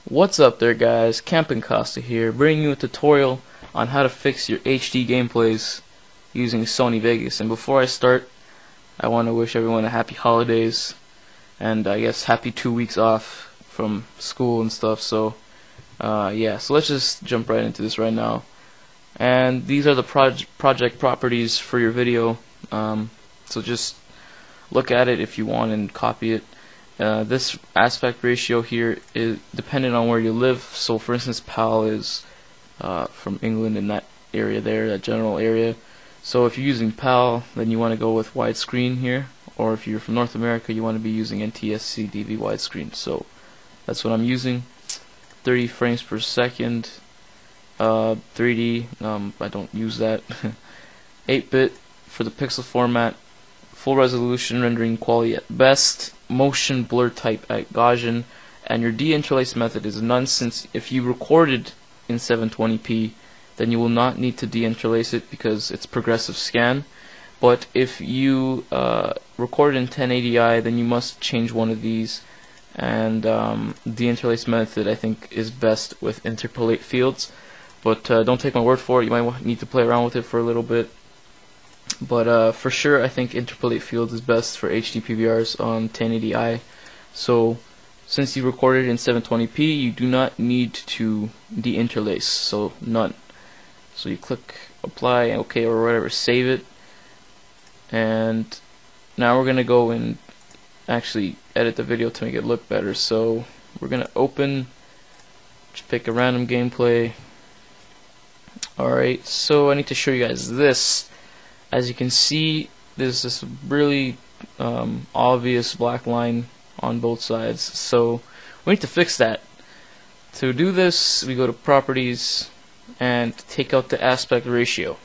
What's up there, guys? Camping Costa here, bringing you a tutorial on how to fix your HD gameplays using Sony Vegas. And before I start, I want to wish everyone a happy holidays and I guess happy 2 weeks off from school and stuff. So yeah, so let's just jump right into this right now. And these are the project properties for your video. So just look at it if you want and copy it. This aspect ratio here is dependent on where you live. So for instance, PAL is from England, in that area there, that general area. So if you're using PAL, then you want to go with widescreen here, or if you're from North America, you want to be using NTSC DV widescreen. So that's what I'm using. 30 frames per second. 3D, I don't use that. 8-bit for the pixel format. Full resolution rendering quality at best. Motion blur type at Gaussian, and your deinterlace method is none, since if you recorded in 720p, then you will not need to deinterlace it because it's progressive scan. But if you record in 1080i, then you must change one of these, and deinterlace method I think is best with interpolate fields. But don't take my word for it, you might need to play around with it for a little bit. But for sure, I think interpolate fields is best for HD PVRs on 1080i. So since you recorded in 720p, you do not need to deinterlace, so none. So you click apply, OK, or whatever, save it. And now we're gonna go and actually edit the video to make it look better. So we're gonna open, just pick a random gameplay. Alright, so I need to show you guys this. As you can see, there's this really obvious black line on both sides, so we need to fix that. To do this, we go to properties and take out the aspect ratio.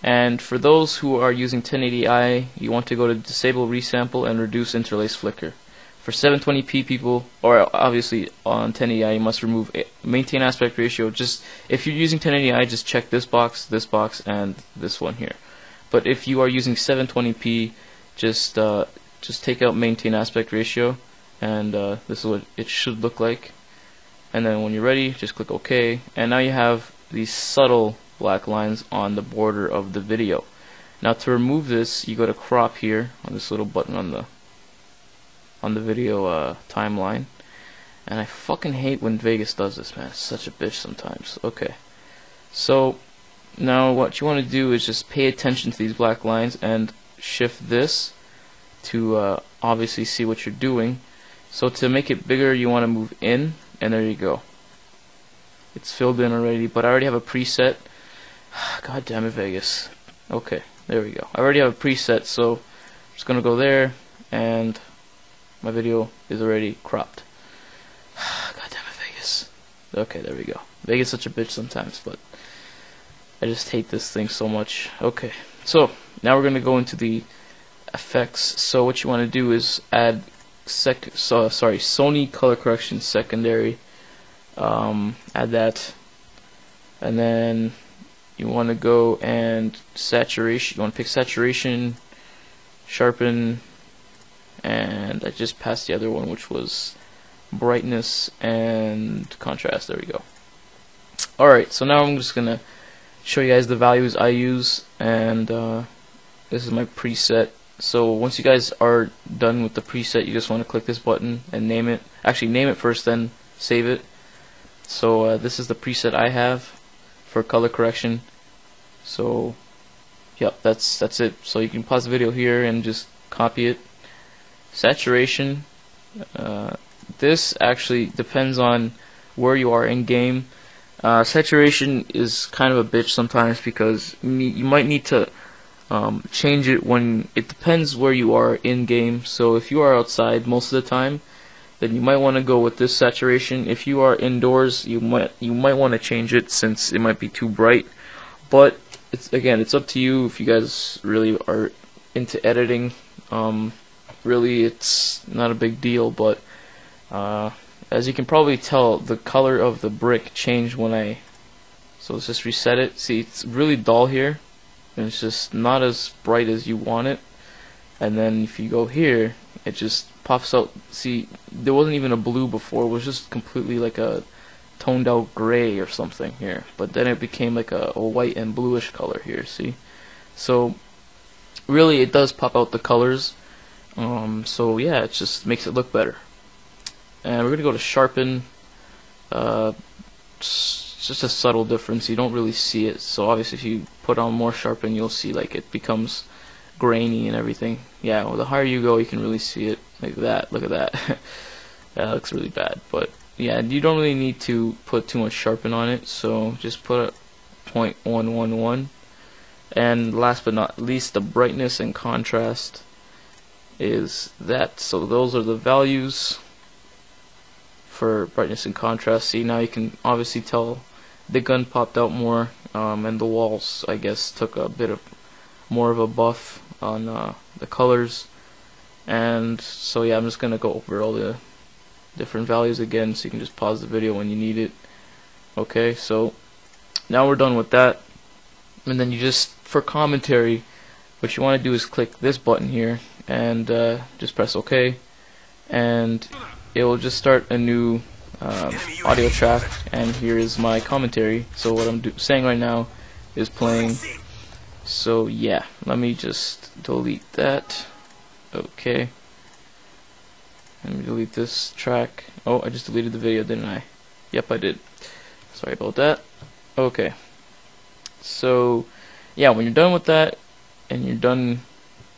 And for those who are using 1080i, you want to go to disable resample and reduce interlace flicker. For 720p people, or obviously on 1080i, you must remove maintain aspect ratio. Just if you're using 1080i, just check this box, and this one here. But if you are using 720p, just take out maintain aspect ratio, and this is what it should look like. And then when you're ready, just click OK, and now you have these subtle black lines on the border of the video. Now to remove this, you go to crop here on this little button on the video timeline. And I fucking hate when Vegas does this, man. It's such a bitch sometimes. Okay, so now what you want to do is just pay attention to these black lines and shift this to obviously see what you're doing. So to make it bigger, you want to move in, and there you go. It's filled in already, but I already have a preset. God damn it, Vegas. Okay, there we go. I already have a preset, so I'm just gonna go there, and my video is already cropped. God damn it, Vegas. Okay, there we go. Vegas is such a bitch sometimes, but I just hate this thing so much. Okay, so now we're going to go into the effects. So what you want to do is add Sony color correction secondary. Add that, and then you want to go and saturation. You want to pick saturation, sharpen, and I just passed the other one, which was brightness and contrast. There we go. Alright, so now I'm just gonna show you guys the values I use, and this is my preset. So once you guys are done with the preset, you just want to click this button and name it. Actually, name it first, then save it. So this is the preset I have for color correction. So yep, that's it. So you can pause the video here and just copy it. Saturation, this actually depends on where you are in game. Saturation is kind of a bitch sometimes because you might need to change it when it depends where you are in game. So if you are outside most of the time, then you might want to go with this saturation. If you are indoors, you might want to change it since it might be too bright. But it's up to you if you guys really are into editing. Really, it's not a big deal, but as you can probably tell, the color of the brick changed when so let's just reset it. See, it's really dull here, and it's just not as bright as you want it. And then if you go here, it just pops out. See, there wasn't even a blue before. It was just completely like a toned out gray or something here, but then it became like a white and bluish color here. See, so really it does pop out the colors. So yeah, it just makes it look better. And we're gonna go to sharpen. It's just a subtle difference. You don't really see it. So obviously, if you put on more sharpen, you'll see like it becomes grainy and everything. Yeah, well, the higher you go, you can really see it like that. Look at that. That looks really bad, but yeah, you don't really need to put too much sharpen on it, so just put a 0.111. And last but not least, the brightness and contrast is that. So those are the values for brightness and contrast. See, now you can obviously tell the gun popped out more, and the walls, I guess, took a bit of more of a buff on the colors. And so yeah, I'm just gonna go over all the different values again, so you can just pause the video when you need it. Okay, so now we're done with that, and then you just, for commentary, what you want to do is click this button here and just press OK, and it will just start a new audio track. And here is my commentary. So what I'm saying right now is playing. So yeah, let me just delete that. Okay, let me delete this track. Oh, I just deleted the video, didn't I? Yep, I did. Sorry about that. Okay, so yeah, when you're done with that and you're done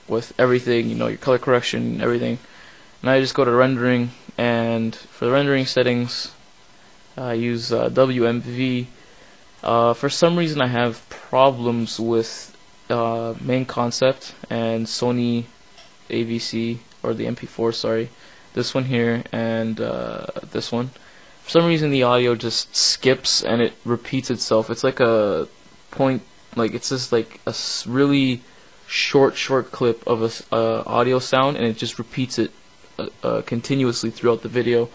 with everything, you know, your color correction and everything, now you just go to rendering, and for the rendering settings, I use WMV. For some reason I have problems with main concept and Sony AVC, or the MP4, sorry, this one here and this one. For some reason the audio just skips and it repeats itself. It's like a point, like it's just like a really short clip of a audio sound, and it just repeats it continuously throughout the video.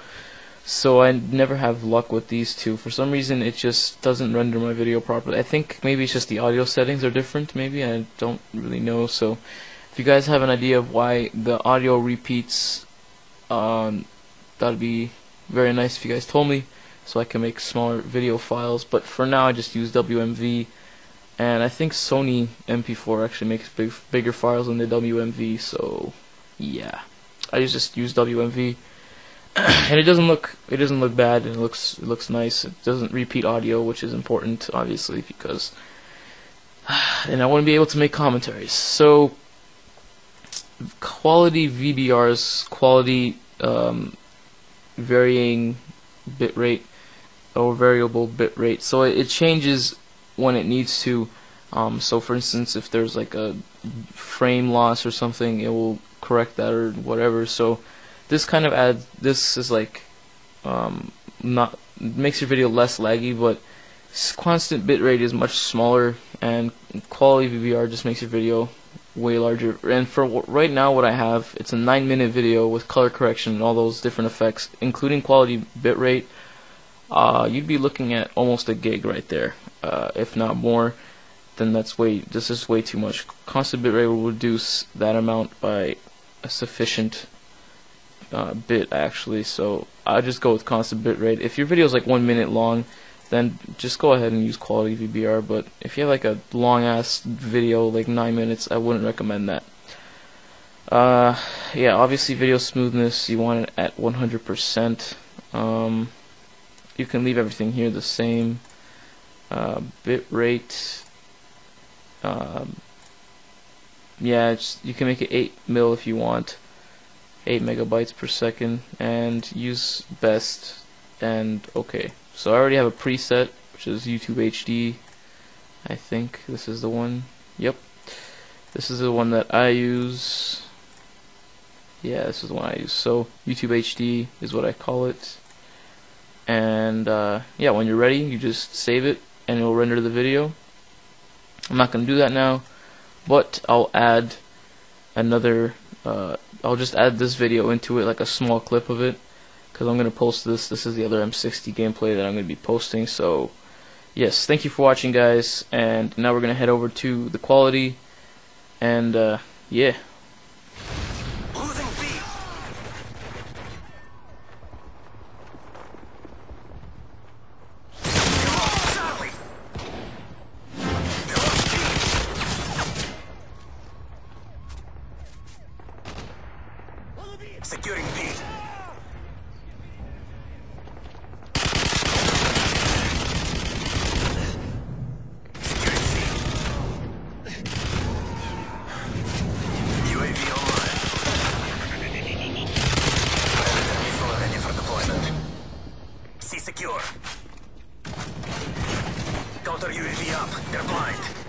So I never have luck with these two. For some reason it just doesn't render my video properly. I think maybe it's just the audio settings are different, maybe, I don't really know. So if you guys have an idea of why the audio repeats, that'd be very nice if you guys told me, so I can make smaller video files. But for now I just use WMV, and I think Sony MP4 actually makes bigger files than the WMV, so yeah, I just use WMV. And it doesn't look bad, and it looks nice. It doesn't repeat audio, which is important, obviously, because and I wouldn't be able to make commentaries. So quality VBRs, quality varying bitrate or variable bitrate. So it changes when it needs to. So for instance, if there's like a frame loss or something, it will correct that or whatever. So this kind of adds, this is like not, makes your video less laggy, but constant bitrate is much smaller, and quality VBR just makes your video way larger. And for right now what I have, it's a 9-minute video with color correction and all those different effects, including quality bitrate. You'd be looking at almost a gig right there, if not more. Then this is way too much. Constant bitrate will reduce that amount by a sufficient bit, actually. So I just go with constant bitrate. If your video is like 1 minute long, then just go ahead and use quality VBR. But if you have like a long ass video, like 9 minutes, I wouldn't recommend that. Yeah, obviously video smoothness, you want it at 100%. You can leave everything here the same. Bitrate, yeah, you can make it 8 mil if you want, 8 megabytes per second, and use best and okay. So I already have a preset, which is YouTube HD. I think this is the one. Yep, this is the one that I use. Yeah, this is the one I use. So YouTube HD is what I call it. And yeah, when you're ready, you just save it and it'll render the video. I'm not going to do that now, but I'll add another, I'll just add this video into it, like a small clip of it, because I'm going to post this. This is the other M60 gameplay that I'm going to be posting. So yes, thank you for watching, guys, and now we're going to head over to the quality, and yeah. up. They're blind.